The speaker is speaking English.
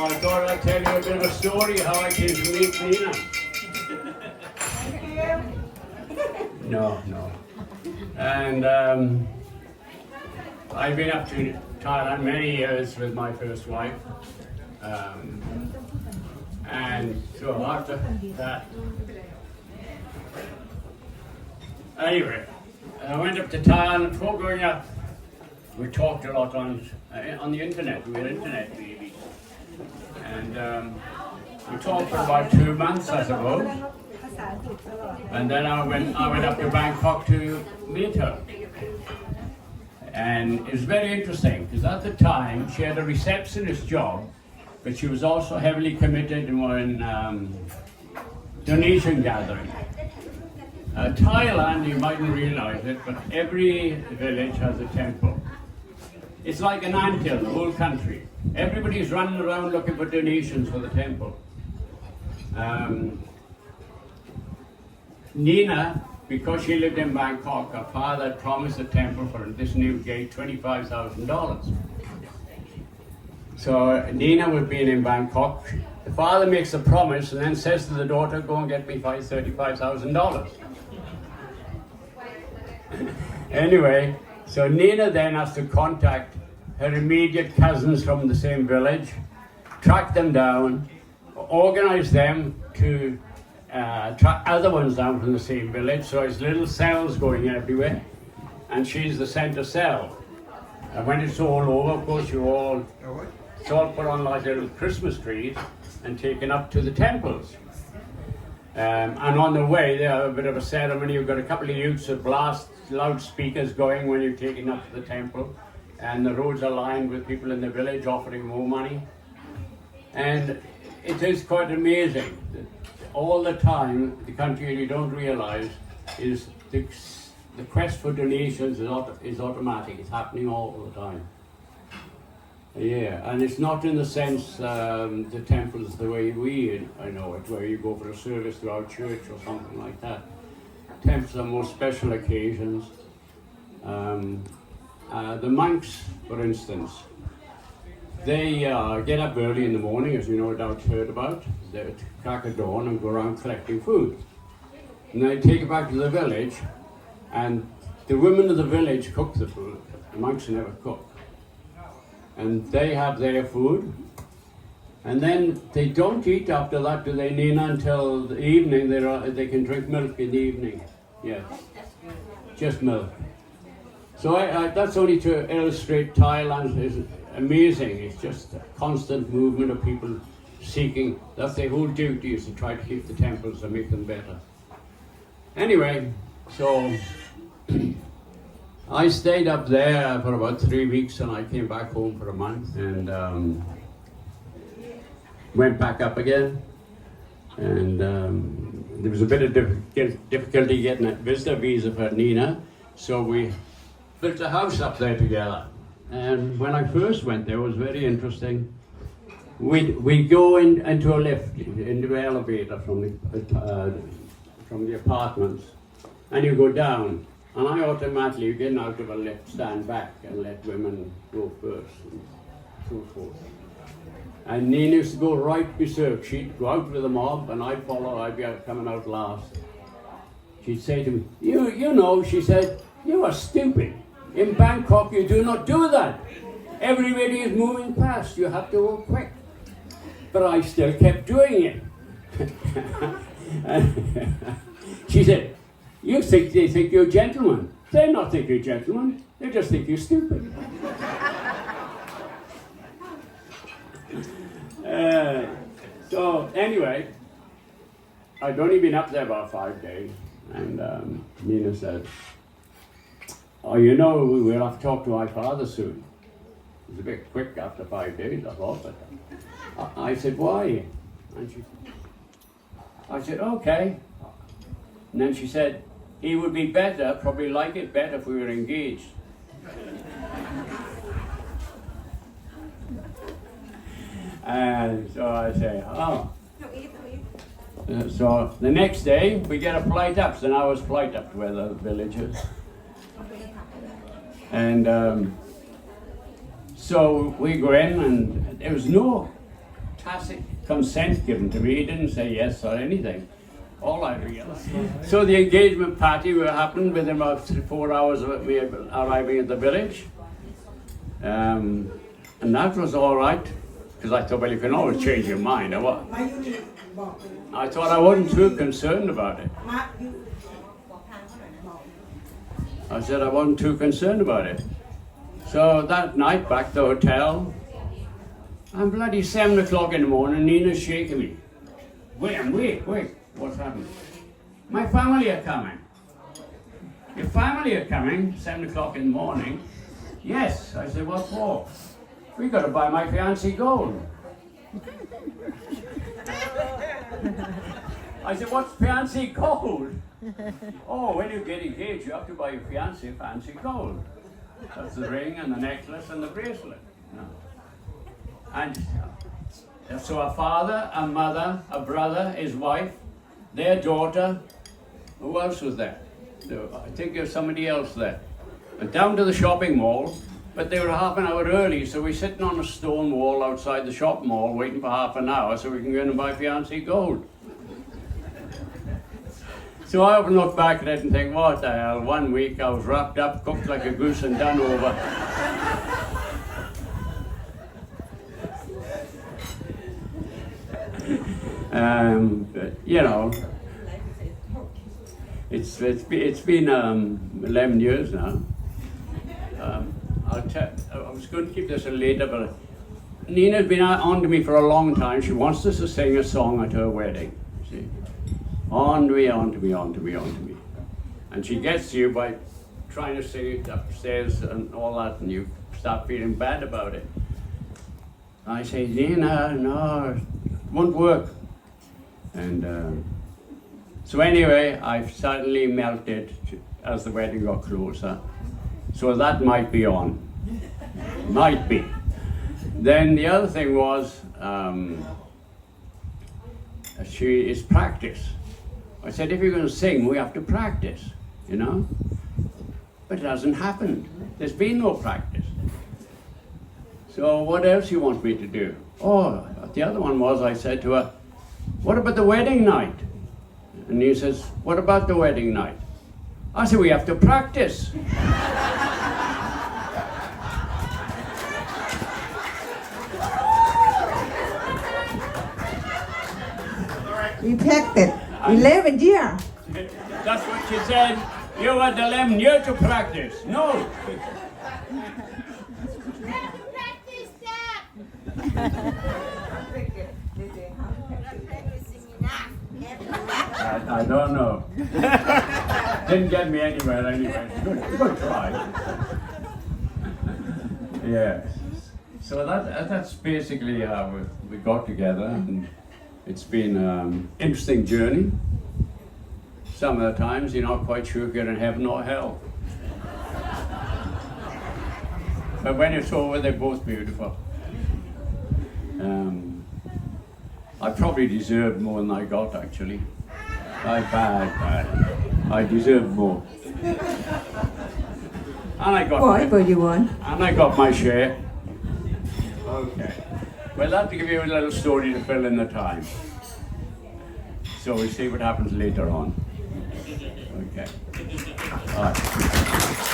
I thought I'd tell you a bit of a story how I came to meet Nina. No. And I've been up to Thailand many years with my first wife. And so after that, anyway, I went up to Thailand. Before going up, we talked a lot on the internet. We were internet babies. And we talked for about 2 months, I suppose. And then I went up to Bangkok to meet her. And it was very interesting, because at the time, she had a receptionist job, but she was also heavily committed in donation gathering. Thailand, you mightn't realize it, but every village has a temple. It's like an anthill, the whole country. Everybody's running around looking for donations for the temple. Nina, because she lived in Bangkok, her father had promised the temple for this new gate $25,000. So Nina would be in Bangkok. The father makes a promise and then says to the daughter, go and get me $35,000. Anyway, so Nina then has to contact her immediate cousins from the same village, track them down, organize them to track other ones down from the same village, so it's little cells going everywhere, and she's the center cell. And when it's all over, of course, it's all put on like little Christmas trees and taken up to the temples. And on the way, they have a bit of a ceremony. You've got a couple of youths that blast loudspeakers going when you're taken up to the temple, and the roads are lined with people in the village offering more money. And it is quite amazing that all the time, the country you don't realize is the quest for donations is automatic. It's happening all the time. Yeah, and it's not in the sense the temples the way I know it, where you go for a service to our church or something like that. Temples are more special occasions. The monks, for instance, they get up early in the morning, as you no doubt heard about. They crack of dawn and go around collecting food. And they take it back to the village, and the women of the village cook the food. The monks never cook. And they have their food. And then they don't eat after that, do they, Nina, until the evening. They can drink milk in the evening. Yes, just milk. So that's only to illustrate Thailand is amazing. It's just a constant movement of people seeking. That's their whole duty, is to try to keep the temples and make them better. Anyway, so I stayed up there for about 3 weeks, and I came back home for a month, and went back up again. And there was a bit of difficulty getting a visitor visa for Nina, so we built a house up there together. And when I first went there, it was very interesting. We'd go into a lift, into the elevator from the apartments, and you go down. And I automatically, getting out of a lift, stand back and let women go first, and so forth. And Nina used to go right berserk. She'd go out with the mob, and I'd follow. I'd be coming out last. She'd say to me, you know, she said, you are stupid. In Bangkok, you do not do that. Everybody is moving past. You have to go quick. But I still kept doing it. She said, they think you're a gentleman. They not think you're a gentleman. They just think you're stupid. So anyway, I'd only been up there about 5 days, and Nina said, oh, you know, we'll have to talk to my father soon. It was a bit quick after 5 days, I thought, but I said, why? And I said, okay. And then she said, he would be better, probably like it better if we were engaged. And so I say, oh. So the next day, we get a flight up. It's an hour's flight up to where the village is. And so we go in, and there was no tacit consent given to me. He didn't say yes or anything. All I realized. So the engagement party happened within about 4 hours of me arriving at the village. And that was all right, because I thought, well, you can always change your mind. I thought I wasn't too concerned about it. I said I wasn't too concerned about it. So that night, back to the hotel, I'm bloody 7 o'clock in the morning, Nina's shaking me. Wait, what's happening? My family are coming. Your family are coming, 7 o'clock in the morning? Yes. I said, what for? We got to buy my fiancée gold. I said, what's fiancée gold? Oh, when you get engaged, you have to buy your fiancée fancy gold. That's the ring and the necklace and the bracelet. No. And so a father, a mother, a brother, his wife, their daughter, who else was there? I think there was somebody else there. And down to the shopping mall, but they were half an hour early, so we're sitting on a stone wall outside the shop mall waiting for half an hour so we can go in and buy fiancée gold. So I often look back at it and think, what the hell, 1 week I was wrapped up, cooked like a goose and done over. But, you know, it's been 11 years now. I was going to keep this a later, but Nina's been on to me for a long time. She wants us to sing a song at her wedding. See? On to me. And she gets to you by trying to sing it upstairs and all that, and you start feeling bad about it. I say, Nina, no, it won't work. And so anyway, I suddenly melted as the wedding got closer. So that might be on. Might be. Then the other thing was, she is practice. I said, if you're going to sing, we have to practice, you know? But it hasn't happened. There's been no practice. So what else you want me to do? Oh, the other one was, I said to her, what about the wedding night? And he says, what about the wedding night? I said, we have to practice. We practiced 11 years. That's what she said. You had 11 years to practice. No. Practice that. I don't know. Didn't get me anywhere anyway. Good try. Yeah. So that's basically how we got together, and it's been an interesting journey. Some of the times you're not quite sure if you're in heaven or hell. But when it's over, they're both beautiful. I probably deserved more than I got, actually. Bad. I deserved more. And I got What you want? And I got my share. Okay. Well, I'll have to give you a little story to fill in the time. So we'll see what happens later on. Okay. All right.